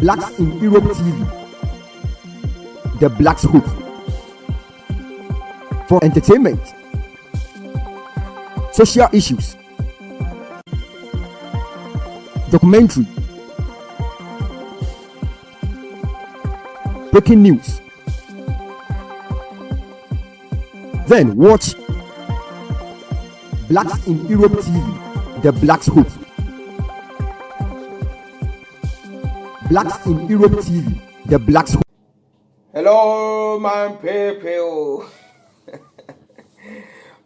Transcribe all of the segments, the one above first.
Blacks in Europe TV, the Blacks Hope. For entertainment, social issues, documentary, breaking news. Then watch Blacks in Europe TV, the Blacks Hope. Blacks in Europe TV, the Blacks Hope. Hello, man, people.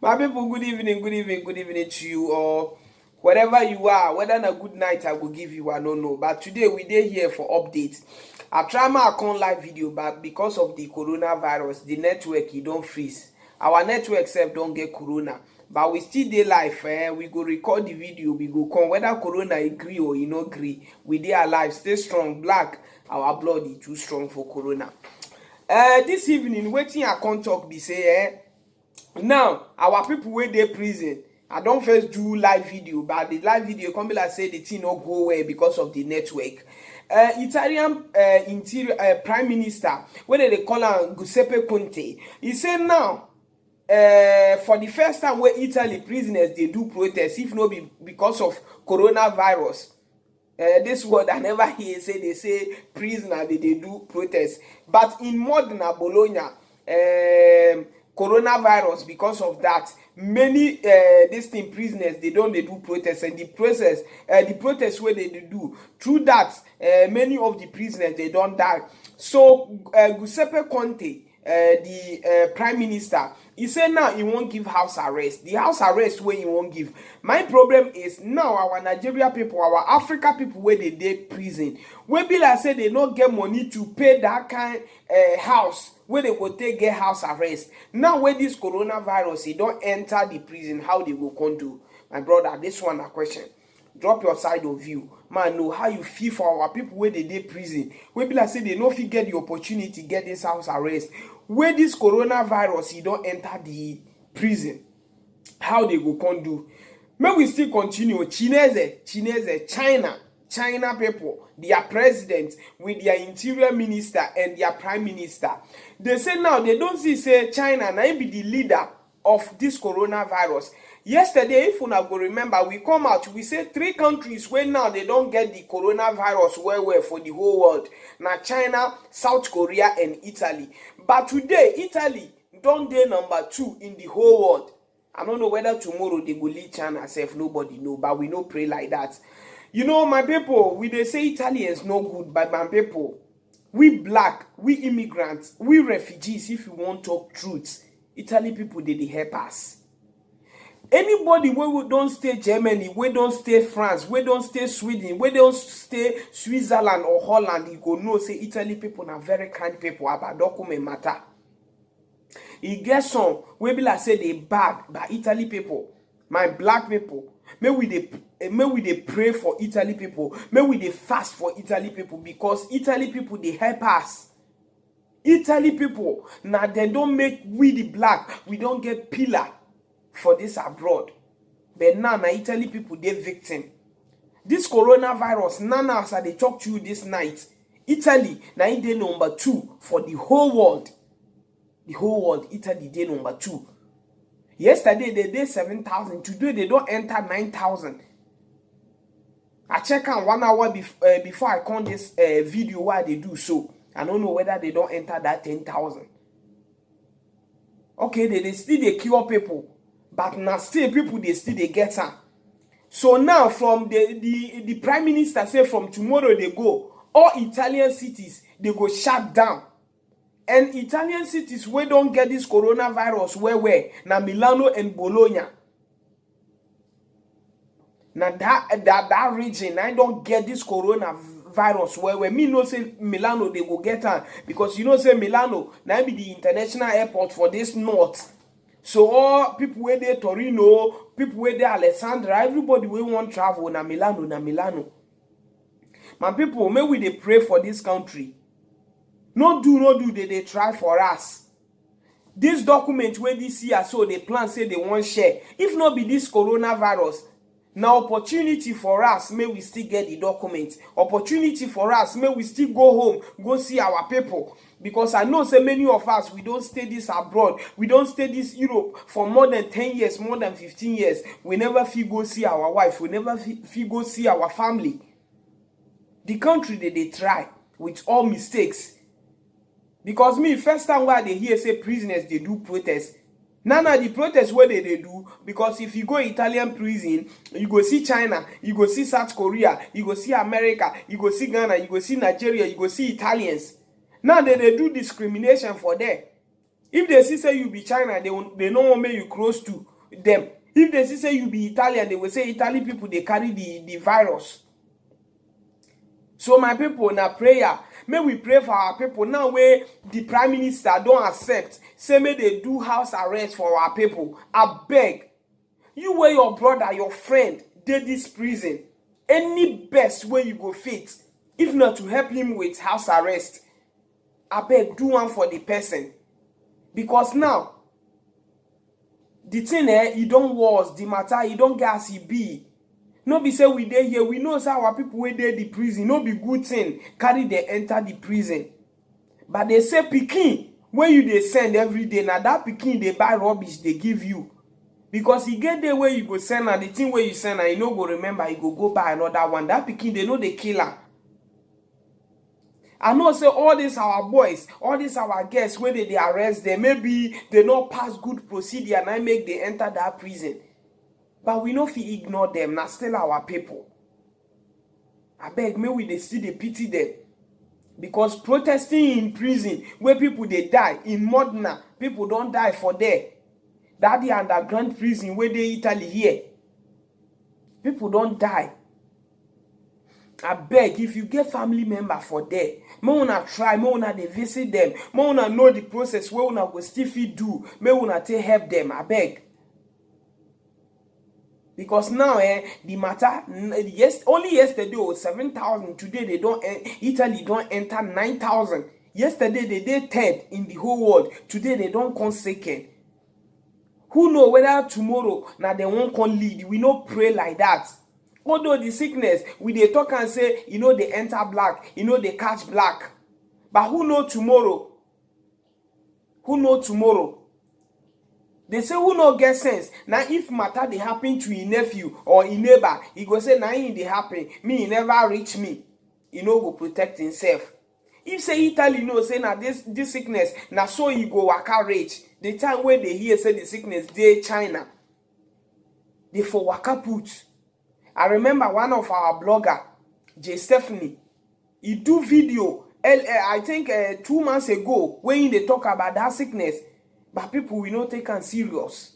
My people, good evening to you all. Wherever you are, whether a good night I will give you, I don't know. But today we dey here for updates. I try my account live video, but because of the coronavirus, the network it don't freeze. Our network self don't get corona, but we still dey live. We go record the video, we go come whether corona agree or you no agree. We dey alive, stay strong, black. Our blood is too strong for corona. This evening, waiting I can't talk be say now our people wey dey prison. I don't first do live video, but the live video come be like say the thing no go well because of the network. Italian interior prime minister, whether they call him Giuseppe Conte, he said now for the first time where Italy prisoners they do protest, if not because of coronavirus. This word I never hear say they say prisoner they do protest, but in Modena, Bologna, coronavirus because of that many distinct prisoners they do protest, and the protest where they do through that many of the prisoners they don't die. So Giuseppe Conte, the prime minister, he said now he won't give house arrest. The house arrest where he won't give. My problem is now our Nigeria people, our Africa people where they did prison. When be like say they don't get money to pay that kind house where they go take get house arrest. Now when this coronavirus he don't enter the prison, how they will come do? My brother, this one a question. Drop your side of view. Man, know how you feel for our people where they did prison. When be like say they no fit get the opportunity get this house arrest. Where this coronavirus he don't enter the prison, how they go come do? May we still continue. China people, their president with their interior minister and their prime minister. They say now they don't see say China now be the leader of this coronavirus. Yesterday, if una go remember, we come out, we say 3 countries where now they don't get the coronavirus well for the whole world. Now China, South Korea, and Italy. But today, Italy don't dey number 2 in the whole world. I don't know whether tomorrow they will lead China self, nobody know, but we no pray like that. You know, my people, we they say Italians no good, but my people, we black, we immigrants, we refugees, if you want to talk truth, Italy people they help us. Anybody where we don't stay Germany, we don't stay France, we don't stay Sweden, we don't stay Switzerland or Holland, you go know say Italy people are very kind people about document matter. He gets some we be like say they bad by Italy people, my black people. May we dey pray for Italy people. May we dey fast for Italy people because Italy people they help us. Italy people now they don't make we the black, we don't get pillar for this abroad. But now Italy people they victim. This coronavirus now as they talk to you this night, Italy now they number 2 for the whole world. The whole world, Italy they number 2. Yesterday they did 7,000. Today they don't enter 9,000. I check on 1 hour before I come this video why they do so. I don't know whether they don't enter that 10,000. Okay, they still they cure people, but now still people they still they get some. So now from the prime minister say from tomorrow they go all Italian cities they go shut down. And Italian cities where don't get this coronavirus where na Milano and Bologna. Now that region I don't get this coronavirus where me no say Milano they go get on because you know say Milano now be the international airport for this north. So all people where they Torino, people where they Alessandra, everybody we want travel na Milano. My people, may we they pray for this country. No do they try for us. This document where this year so they plan say they want share. If not be this coronavirus, Now opportunity for us, may we still get the documents. Opportunity for us, may we still go home, go see our people. Because I know so many of us, we don't stay this abroad. We don't stay this Europe for more than 10 years, more than 15 years. We never feel go see our wife. We never feel go see our family. The country that they try with all mistakes. Because me, first time why they hear say prisoners, they do protest. Now the protest what they do, because if you go Italian prison, you go see China, you go see South Korea, you go see America, you go see Ghana, you go see Nigeria, you go see Italians. Now they do discrimination for them. If they see say you be China, they don't want make you close to them. If they see say you be Italian, they will say Italian people they carry the virus. So my people, now prayer. May we pray for our people. Now where the Prime Minister don't accept, say may they do house arrest for our people. I beg. You where your brother, your friend, did this prison. Any best way you go fit, if not to help him with house arrest, I beg do one for the person. Because now, the thing you don't worse, the matter, you don't get as it be. No be say we dey here, we know say our people wey dey the prison, no be good thing, carry they enter the prison. But they say pikin, when you they send every day, now that pikin they buy rubbish they give you. Because you get there where you go send and the thing where you send and you no go remember, you go buy another one. That pikin, they know the killer. I know say all this our boys, all this our guests, when they arrest them, maybe they not pass good procedure and I make they enter that prison. But we know if we ignore them, now still our people. I beg, may we they still they pity them. Because protesting in prison, where people they die, in Modena, people don't die for there. That the underground prison where they Italy here. People don't die. I beg, if you get family member for there, may una try, may una they visit them, may una know the process where una go still fit do, may una take help them, I beg. Because now, the matter, yes, only yesterday was 7,000. Today they don't. Italy don't enter 9,000. Yesterday they did third in the whole world. Today they don't come second. Who know whether tomorrow now they won't come lead? We not pray like that. Although the sickness, we they talk and say, you know they enter black, you know they catch black. But who know tomorrow? Who know tomorrow? They say who no get sense. Now if matter they happen to your nephew or your neighbor, he go say now they happen. Me he never reach me. He no go protect himself. If say Italy no say now this sickness, now so he go waka reach. The time where they hear say the sickness they China. They for waka put. I remember one of our blogger, J. Stephanie, he do video I think 2 months ago when they talk about that sickness. But people will not take them serious.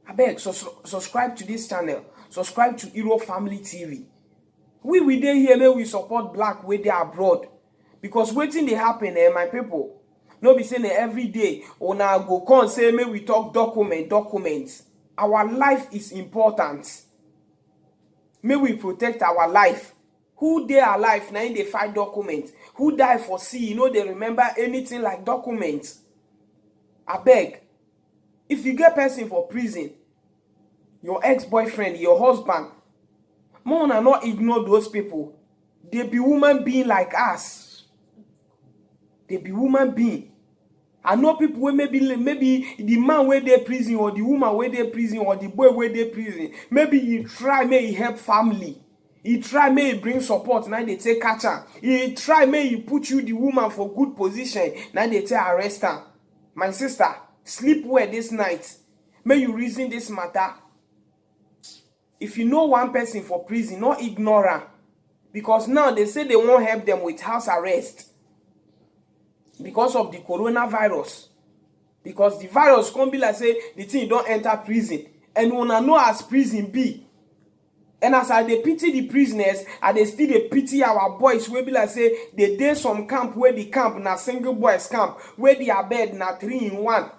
I beg, subscribe to this channel. Subscribe to Hero Family TV. We dey here, may we support black where they abroad. Because waiting they happen, my people. No be saying every day, or now go come say, may we talk documents. Our life is important. May we protect our life. Who they alive, now they fight documents. Who die for sea, you know they remember anything like documents. I beg. If you get person for prison, your ex-boyfriend, your husband, Mona not ignore those people. They be human being like us. They be human being. I know people where maybe the man where they prison or the woman where they prison or the boy where they prison. Maybe he try, may he help family. He try, may he bring support, now they take catch her. He try, may he put you the woman for good position, now they take arrest her. My sister, sleep well this night. May you reason this matter. If you know one person for prison, not ignore her. Because now they say they won't help them with house arrest. Because of the coronavirus. Because the virus can't be like say the thing don't enter prison. And when I know as prison be. And as I they pity the prisoners, I they still they pity our boys. We be like say they did some camp where the camp na single boys camp where their bed na 3-in-1.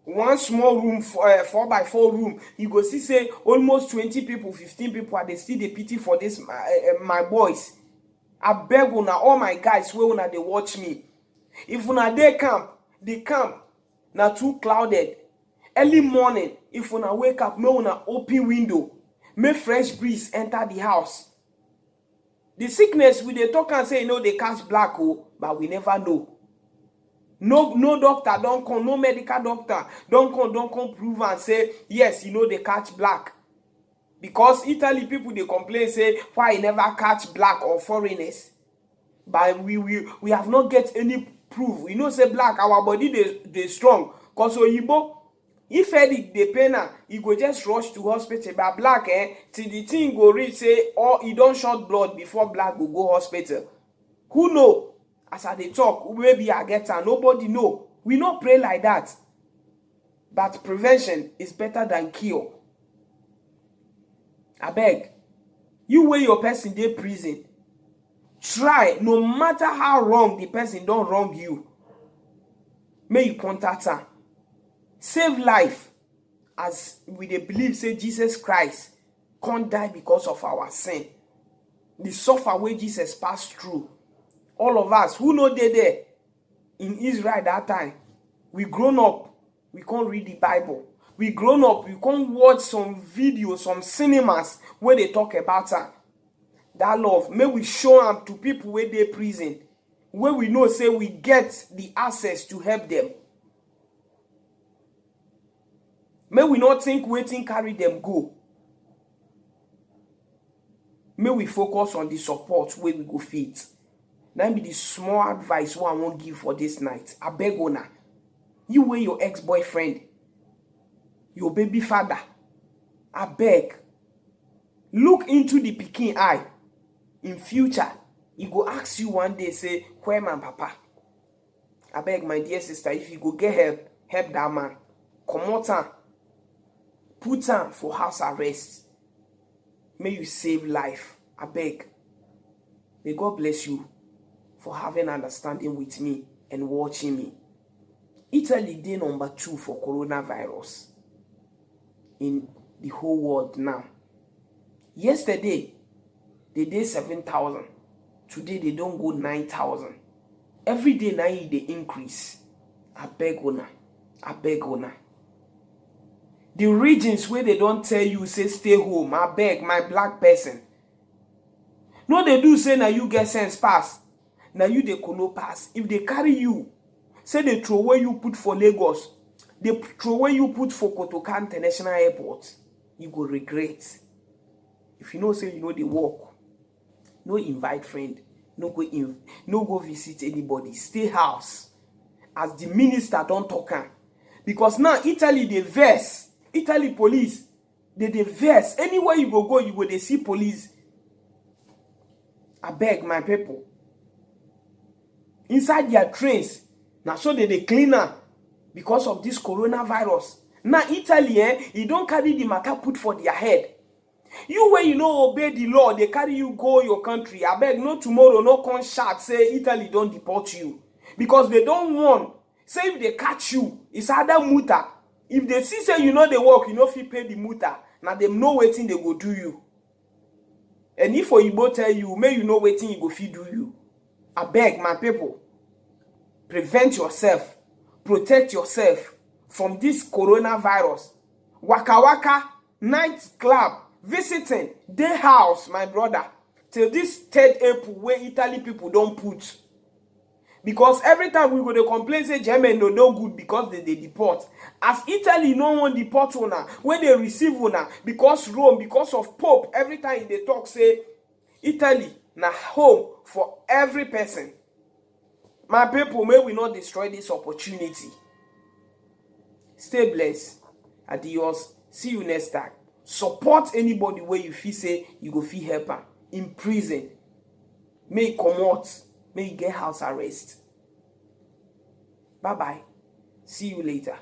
One small room, 4x4 room. You go see say almost 20 people, 15 people are they still they pity for this my boys. I beg una all my guys where una they watch me. If una they camp, the camp na too clouded. Early morning, if una wake up, may una open window, may fresh breeze enter the house. The sickness we dey talk and say, you know, they catch black, oh, but we never know. No doctor don't come, no medical doctor don't come prove and say, yes, you know, they catch black. Because Italy people, they complain, say, why never catch black or foreigners? But we have not get any proof. You know, say black, our body, they strong. Because Oyibo, if headache dey pain am, e go just rush to hospital. But black, till the thing go reach, say, or e don short blood before black go hospital. Who know? As I dey talk, maybe I get am, nobody know. We no pray like that. But prevention is better than cure. Abeg, you wey your person dey prison, try, no matter how wrong the person don wrong you, may you contact am. Save life, as we dey believe say Jesus Christ can't die because of our sin. The suffer wey Jesus passed through. All of us who know they there in Israel that time, we grown up, we can't read the Bible. We grown up, we can't watch some videos, some cinemas where they talk about that love. May we show them to people where they prison, where we know say we get the access to help them. May we not think waiting carry them go. May we focus on the support where we go fit. That be the small advice what I won't give for this night. I beg una. You wey your ex-boyfriend, your baby father, I beg. Look into the pikin eye. In future, he go ask you one day, say, where my papa? I beg my dear sister, if you go get help that man. Comot am. Put am for house arrest. May you save life. I beg. May God bless you for having understanding with me and watching me. Italy dey number 2 for coronavirus in the whole world now. Yesterday, they did 7,000. Today, they don't go 9,000. Every day now, they increase. I beg una. I beg una. The regions where they don't tell you, say stay home, I beg my black person. No, they do say now you get sense pass. Now you they kono pass. If they carry you, say they throw away you put for Lagos, they throw away you put for Kotoka International Airport, you go regret. If you know say you know the work, no invite friend, no go visit anybody, stay house. As the minister don't talk am. Because now Italy they verse, Italy police, they verse. Anywhere you go they see police. I beg my people. Inside their trains, now so they clean up because of this coronavirus. Now Italy, you don't carry the matter put for their head. You when you know obey the law, they carry you go your country. I beg no tomorrow, no con shot say Italy don't deport you. Because they don't want. Say if they catch you, it's either muta. If they see say you know they work, you know if you pay the muta. Now them know waiting they go do you. And if Oyibo tell you, may you know waiting you go feed do you. I beg my people. Prevent yourself. Protect yourself from this coronavirus. Waka waka, night club, visiting, day house, my brother. Till this 3rd April where Italy people don't put. Because every time we go to complain, say Germany no good because they deport. As Italy no one deport una, when they receive una, because Rome, because of Pope, every time they talk, say Italy na home for every person. My people, may we not destroy this opportunity. Stay blessed. Adios. See you next time. Support anybody where you feel say you go feel help am. In prison. May you come out. May you get house arrest. Bye-bye. See you later.